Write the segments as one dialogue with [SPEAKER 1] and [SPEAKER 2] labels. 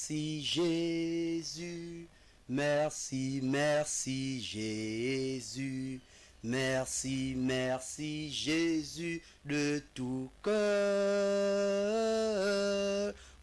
[SPEAKER 1] merci Jésus. Merci, merci Jésus. Merci, merci Jésus de tout cœur.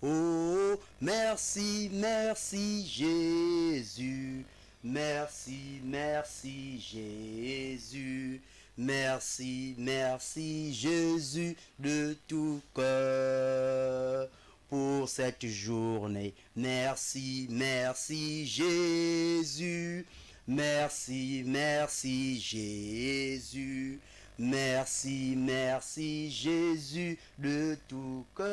[SPEAKER 1] Oh, merci, merci Jésus. Merci, merci Jésus. Merci, merci Jésus de tout cœur pour cette journée. Merci, merci Jésus. Merci, merci Jésus. Merci, merci Jésus de tout cœur.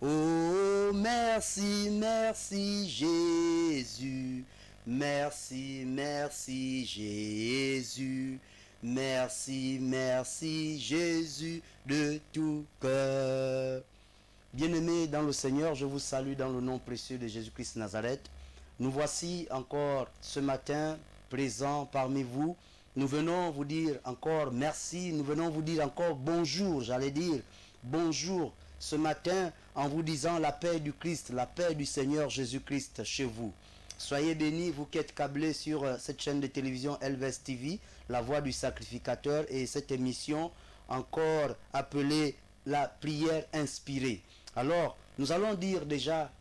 [SPEAKER 1] Oh, merci, merci Jésus. Merci, merci Jésus. Merci, merci Jésus de tout cœur. Bien-aimés dans le Seigneur, je vous salue dans le nom précieux de Jésus-Christ Nazareth. Nous voici encore ce matin présents parmi vous. Nous venons vous dire encore merci, nous venons vous dire encore bonjour, j'allais dire bonjour ce matin en vous disant la paix du Christ, la paix du Seigneur Jésus-Christ chez vous. Soyez bénis, vous qui êtes câblés sur cette chaîne de télévision Elvest TV, la voix du sacrificateur, et cette émission encore appelée la prière inspirée. Alors, nous allons dire déjà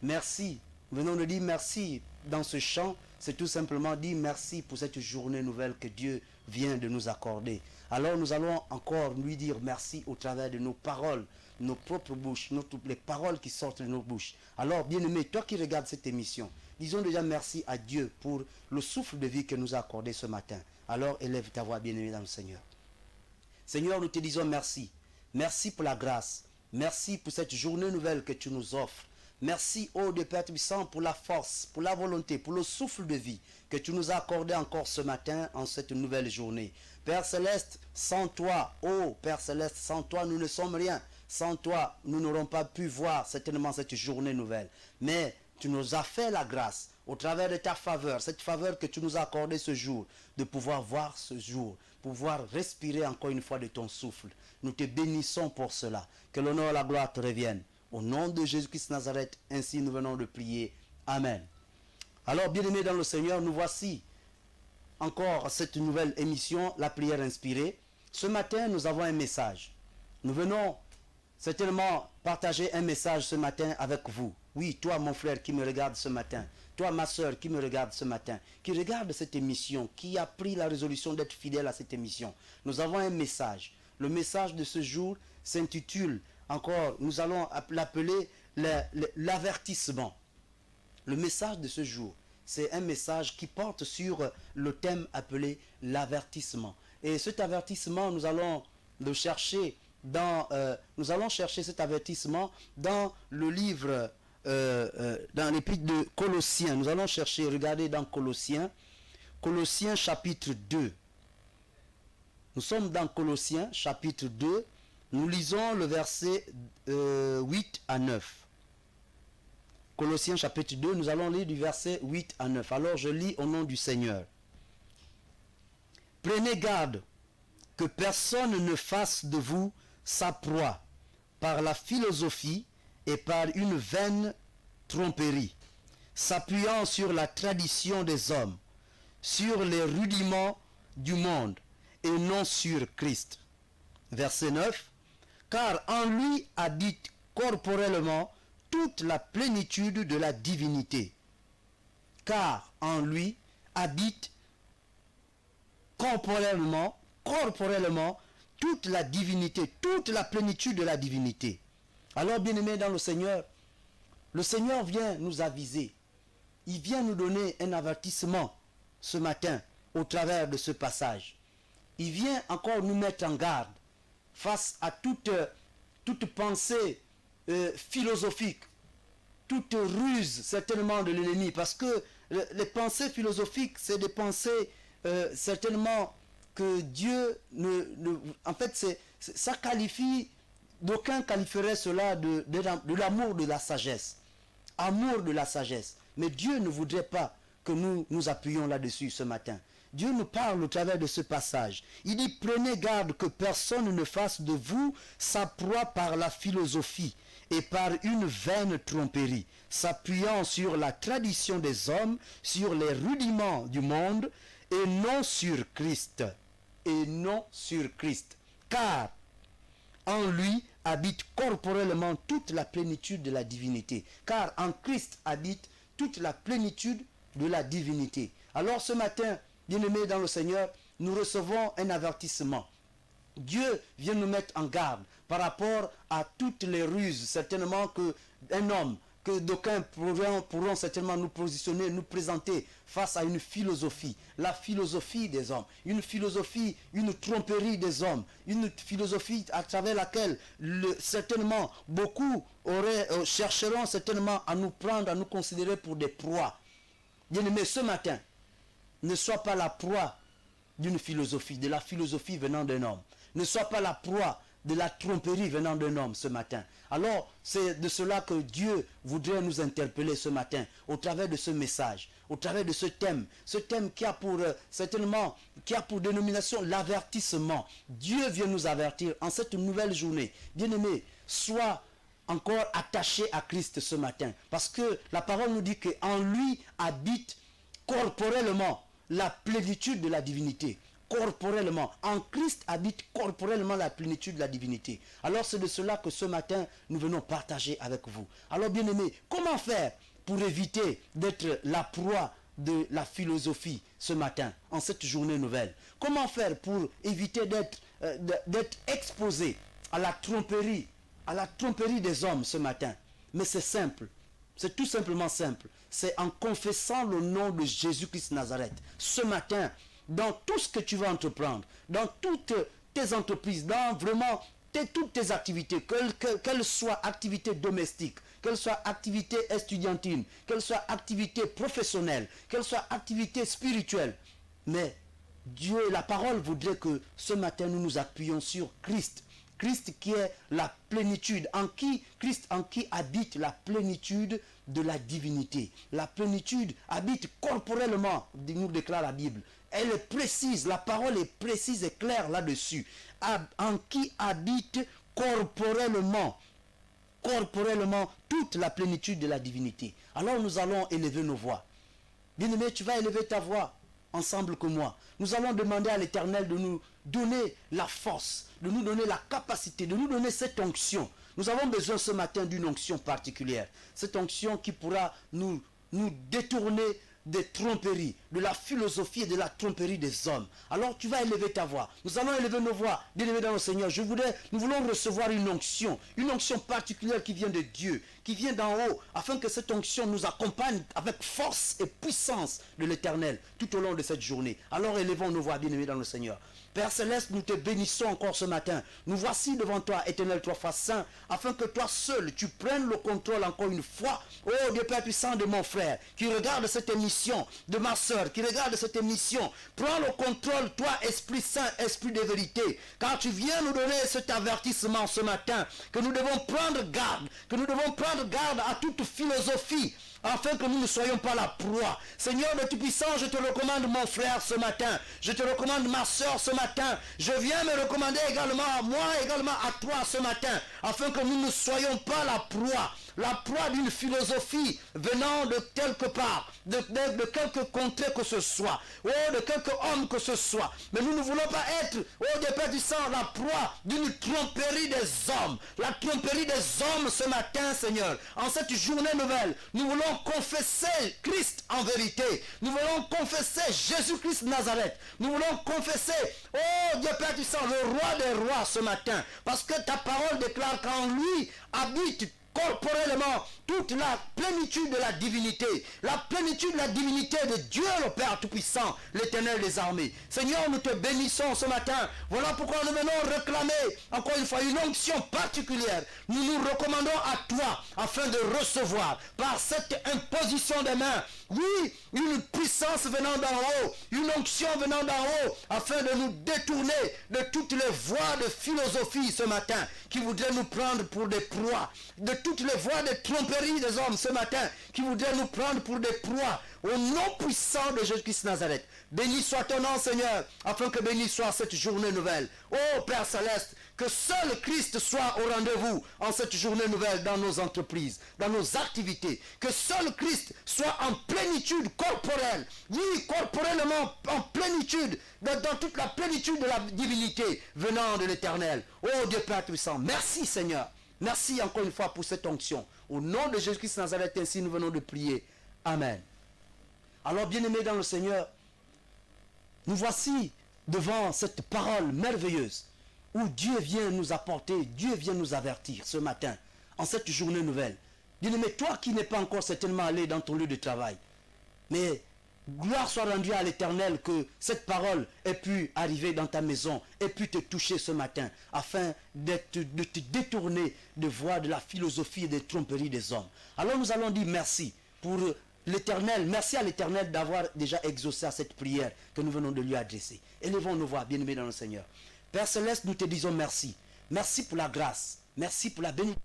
[SPEAKER 1] merci. Nous venons de dire merci dans ce chant. C'est tout simplement dire merci pour cette journée nouvelle que Dieu vient de nous accorder. Alors nous allons encore lui dire merci au travers de nos paroles, nos propres bouches, les paroles qui sortent de nos bouches. Alors bien-aimé, toi qui regardes cette émission, disons déjà merci à Dieu pour le souffle de vie que nous a accordé ce matin. Alors élève ta voix, bien-aimé dans le Seigneur. Seigneur, nous te disons merci. Merci pour la grâce. Merci pour cette journée nouvelle que tu nous offres. Merci, ô Dieu Père Tout-Puissant, pour la force, pour la volonté, pour le souffle de vie que tu nous as accordé encore ce matin en cette nouvelle journée. Père Céleste, sans toi, ô Père Céleste, sans toi, nous ne sommes rien. Sans toi, nous n'aurons pas pu voir certainement cette journée nouvelle. Mais tu nous as fait la grâce, au travers de ta faveur, cette faveur que tu nous as accordée ce jour, de pouvoir voir ce jour, pouvoir respirer encore une fois de ton souffle. Nous te bénissons pour cela. Que l'honneur et la gloire te reviennent. Au nom de Jésus-Christ Nazareth, ainsi nous venons de prier. Amen. Alors, bien-aimés dans le Seigneur, nous voici encore cette nouvelle émission, la prière inspirée. Ce matin, nous avons un message. Nous venons certainement partager un message ce matin avec vous. Oui, toi mon frère qui me regarde ce matin, toi ma soeur qui me regarde ce matin, qui regarde cette émission, qui a pris la résolution d'être fidèle à cette émission. Nous avons un message. Le message de ce jour s'intitule encore, nous allons l'appeler l'avertissement. Le message de ce jour, c'est un message qui porte sur le thème appelé l'avertissement. Et cet avertissement, nous allons le chercher nous allons chercher cet avertissement dans le livre, dans l'épître de Colossiens. Nous allons chercher, regardez dans Colossiens chapitre 2. Nous sommes dans Colossiens chapitre 2. Nous lisons le verset 8 à 9. Colossiens chapitre 2, nous allons lire du verset 8 à 9. Alors je lis au nom du Seigneur. Prenez garde que personne ne fasse de vous sa proie par la philosophie et par une vaine tromperie, s'appuyant sur la tradition des hommes, sur les rudiments du monde et non sur Christ. Verset 9. Car en lui habite corporellement toute la plénitude de la divinité. Car en lui habite corporellement toute la divinité, toute la plénitude de la divinité. Alors, bien-aimés dans le Seigneur vient nous aviser. Il vient nous donner un avertissement ce matin au travers de ce passage. Il vient encore nous mettre en garde face à toute pensée philosophique, toute ruse certainement de l'ennemi, parce que les pensées philosophiques, c'est des pensées certainement que Dieu en fait, ça qualifie, d'aucuns qualifieraient cela de l'amour de la sagesse. Amour de la sagesse. Mais Dieu ne voudrait pas que nous nous appuyons là-dessus ce matin. Dieu nous parle au travers de ce passage. Il dit, prenez garde que personne ne fasse de vous sa proie par la philosophie et par une vaine tromperie, s'appuyant sur la tradition des hommes, sur les rudiments du monde, et non sur Christ. Et non sur Christ. Car en lui habite corporellement toute la plénitude de la divinité. Car en Christ habite toute la plénitude de la divinité. Alors ce matin, bien-aimés dans le Seigneur, nous recevons un avertissement. Dieu vient nous mettre en garde par rapport à toutes les ruses, certainement qu'un homme, que d'aucuns pourront certainement nous positionner, nous présenter face à une philosophie, la philosophie des hommes, une philosophie, une tromperie des hommes, une philosophie à travers laquelle certainement beaucoup chercheront certainement à nous prendre, à nous considérer pour des proies. Bien-aimés, ce matin, ne sois pas la proie d'une philosophie, de la philosophie venant d'un homme. Ne sois pas la proie de la tromperie venant d'un homme ce matin. Alors, c'est de cela que Dieu voudrait nous interpeller ce matin, au travers de ce message, au travers de ce thème qui a pour, certainement, qui a pour dénomination l'avertissement. Dieu vient nous avertir en cette nouvelle journée. Bien-aimé, sois encore attaché à Christ ce matin, parce que la parole nous dit qu'en lui habite corporellement la plénitude de la divinité. Corporellement, en Christ habite corporellement la plénitude de la divinité. Alors c'est de cela que ce matin nous venons partager avec vous. Alors bien-aimés, comment faire pour éviter d'être la proie de la philosophie ce matin, en cette journée nouvelle? Comment faire pour éviter d'être exposé à la tromperie des hommes ce matin? Mais c'est simple, c'est tout simplement simple. C'est en confessant le nom de Jésus-Christ Nazareth. Ce matin, dans tout ce que tu vas entreprendre, dans toutes tes entreprises, dans vraiment toutes tes activités, qu'elles soient activités domestiques, qu'elles soient activités estudiantines, qu'elles soient activités professionnelles, qu'elles soient activités spirituelles. Mais Dieu, la parole voudrait que ce matin nous nous appuyions sur Christ. Christ qui est la plénitude, Christ en qui habite la plénitude de la divinité. La plénitude habite corporellement, nous déclare la Bible. Elle est précise, la parole est précise et claire là-dessus. En qui habite corporellement toute la plénitude de la divinité. Alors nous allons élever nos voix. Bien-aimé, tu vas élever ta voix ensemble que moi. Nous allons demander à l'Éternel de nous donner la force, de nous donner la capacité, de nous donner cette onction. Nous avons besoin ce matin d'une onction particulière. Cette onction qui pourra nous détourner des tromperies, de la philosophie et de la tromperie des hommes. Alors tu vas élever ta voix. Nous allons élever nos voix, bien-aimés dans le Seigneur. Nous voulons recevoir une onction particulière qui vient de Dieu, qui vient d'en haut, afin que cette onction nous accompagne avec force et puissance de l'Éternel tout au long de cette journée. Alors élevons nos voix, bien-aimés dans le Seigneur. Père Céleste, nous te bénissons encore ce matin. Nous voici devant toi, Éternel, trois fois saint, afin que toi seul, tu prennes le contrôle encore une fois. Oh Dieu Père puissant de mon frère, qui regarde cette émission, de ma soeur, qui regarde cette émission. Prends le contrôle, toi, Esprit Saint, Esprit de vérité, car tu viens nous donner cet avertissement ce matin, que nous devons prendre garde à toute philosophie, afin que nous ne soyons pas la proie. Seigneur de Tout-Puissant, je te recommande mon frère ce matin. Je te recommande ma soeur ce matin. Je viens me recommander également à moi, également à toi ce matin, afin que nous ne soyons pas la proie d'une philosophie venant de quelque part, de quelque contrée que ce soit, de quelque homme que ce soit. Mais nous ne voulons pas être, Dieu Père du sang, la proie d'une tromperie des hommes. La tromperie des hommes ce matin, Seigneur. En cette journée nouvelle, nous voulons confesser Christ en vérité. Nous voulons confesser Jésus-Christ Nazareth. Nous voulons confesser, Dieu Père du sang, le roi des rois ce matin. Parce que ta parole déclare qu'en lui habite corporellement toute la plénitude de la divinité. La plénitude de la divinité de Dieu le Père Tout-Puissant, l'Éternel des armées. Seigneur, nous te bénissons ce matin. Voilà pourquoi nous venons réclamer encore une fois une onction particulière. Nous nous recommandons à toi afin de recevoir par cette imposition des mains, oui, une puissance venant d'en haut, une onction venant d'en haut, afin de nous détourner de toutes les voies de philosophie ce matin qui voudraient nous prendre pour des proies, de toutes les voies de tromperie tromperies des hommes ce matin qui voudraient nous prendre pour des proies. Au nom puissant de Jésus-Christ Nazareth. Béni soit ton nom, Seigneur, afin que béni soit cette journée nouvelle. Ô Père Céleste, que seul Christ soit au rendez-vous en cette journée nouvelle dans nos entreprises, dans nos activités. Que seul Christ soit en plénitude corporelle. Oui, corporellement en plénitude, dans toute la plénitude de la divinité venant de l'Éternel. Ô Dieu Père puissant, merci Seigneur. Merci encore une fois pour cette onction. Au nom de Jésus-Christ Nazareth, ainsi nous venons de prier. Amen. Alors, bien-aimés dans le Seigneur, nous voici devant cette parole merveilleuse où Dieu vient nous apporter, Dieu vient nous avertir ce matin, en cette journée nouvelle. Bien-aimé, toi qui n'es pas encore certainement allé dans ton lieu de travail, mais gloire soit rendue à l'Éternel que cette parole ait pu arriver dans ta maison, ait pu te toucher ce matin, afin de te détourner de voies de la philosophie et des tromperies des hommes. Alors nous allons dire merci pour l'Éternel, merci à l'Éternel d'avoir déjà exaucé à cette prière que nous venons de lui adresser. Élevons nos voix, bien-aimés dans le Seigneur. Père Céleste, nous te disons merci. Merci pour la grâce. Merci pour la bénédiction.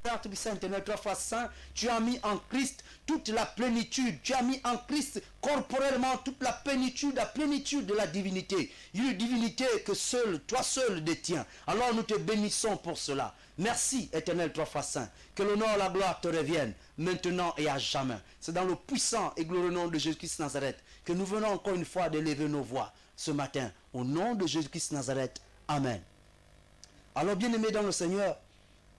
[SPEAKER 1] Père Tout-Puissant, Éternel, 3 fois saint, tu as mis en Christ toute la plénitude. Tu as mis en Christ corporellement toute la plénitude de la divinité. Une divinité que seul, toi seul détiens. Alors nous te bénissons pour cela. Merci, Éternel, 3 fois saint. Que l'honneur et la gloire te reviennent, maintenant et à jamais. C'est dans le puissant et glorieux nom de Jésus-Christ Nazareth que nous venons encore une fois d'élever nos voix ce matin. Au nom de Jésus-Christ Nazareth. Amen. Alors, bien-aimés dans le Seigneur,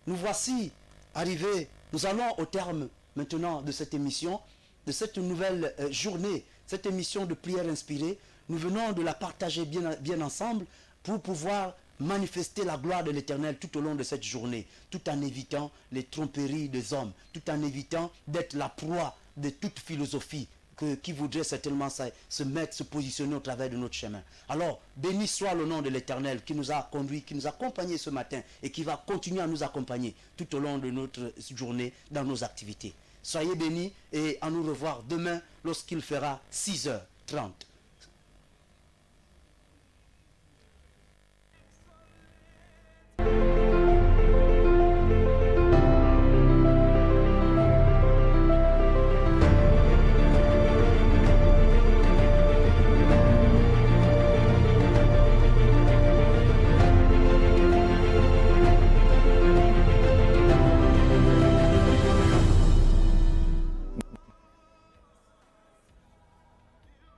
[SPEAKER 1] nous voici arrivés, nous allons au terme maintenant de cette émission, de cette nouvelle journée, cette émission de prière inspirée. Nous venons de la partager bien ensemble pour pouvoir manifester la gloire de l'Éternel tout au long de cette journée, tout en évitant les tromperies des hommes, tout en évitant d'être la proie de toute philosophie qui voudrait certainement se positionner au travers de notre chemin. Alors, béni soit le nom de l'Éternel qui nous a conduits, qui nous a accompagnés ce matin et qui va continuer à nous accompagner tout au long de notre journée dans nos activités. Soyez bénis et à nous revoir demain lorsqu'il fera 6h30.